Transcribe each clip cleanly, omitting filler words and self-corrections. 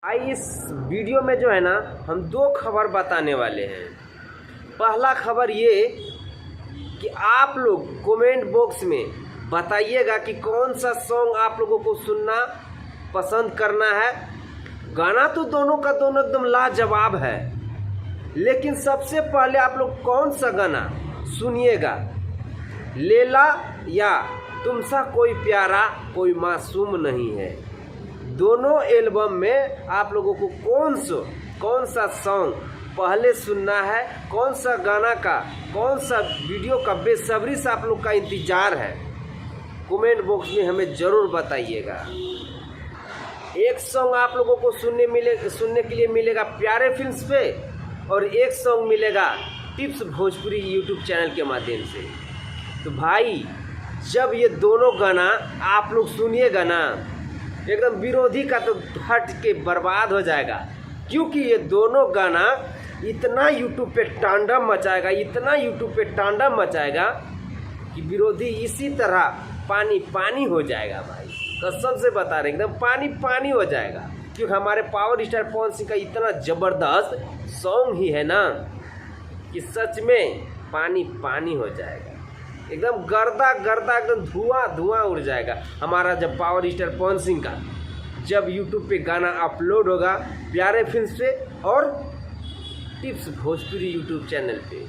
इस वीडियो में जो है ना हम दो खबर बताने वाले हैं। पहला खबर ये कि आप लोग कमेंट बॉक्स में बताइएगा कि कौन सा सॉन्ग आप लोगों को सुनना पसंद करना है। गाना तो दोनों का दोनों एकदम लाजवाब है, लेकिन सबसे पहले आप लोग कौन सा गाना सुनिएगा, लैला या तुमसा कोई प्यारा कोई मासूम नहीं है। दोनों एल्बम में आप लोगों को कौन सा सॉन्ग पहले सुनना है, कौन सा गाना का कौन सा वीडियो का बेसब्री से आप लोग का इंतज़ार है, कमेंट बॉक्स में हमें ज़रूर बताइएगा। एक सॉन्ग आप लोगों को सुनने के लिए मिलेगा प्यारे फिल्म्स पे, और एक सॉन्ग मिलेगा टिप्स भोजपुरी यूट्यूब चैनल के माध्यम से। तो भाई जब ये दोनों गाना आप लोग सुनिएगा ना, एकदम विरोधी का तो हट के बर्बाद हो जाएगा, क्योंकि ये दोनों गाना इतना यूट्यूब पे तांडव मचाएगा कि विरोधी इसी तरह पानी पानी हो जाएगा। भाई कसम से बता रहे, एकदम पानी पानी हो जाएगा, क्योंकि हमारे पावर स्टार पवन सिंह का इतना ज़बरदस्त सॉन्ग ही है ना कि सच में पानी पानी हो जाएगा, एकदम गर्दा एकदम धुआं उड़ जाएगा हमारा जब पावर स्टार पवन सिंह का जब यूट्यूब पे गाना अपलोड होगा प्यारे फिल्म्स पे और टिप्स भोजपुरी यूट्यूब चैनल पे।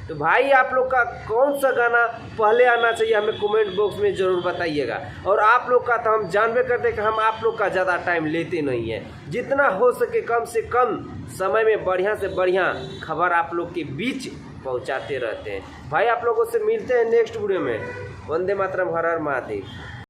तो भाई आप लोग का कौन सा गाना पहले आना चाहिए हमें कमेंट बॉक्स में ज़रूर बताइएगा। और आप लोग का तो हम जानबे करते कि हम आप लोग का ज़्यादा टाइम लेते नहीं हैं, जितना हो सके कम से कम समय में बढ़िया से बढ़िया खबर आप लोग के बीच पहुंचाते रहते हैं। भाई आप लोगों से मिलते हैं नेक्स्ट वीडियो में। वंदे मातरम, हर हर महादेव।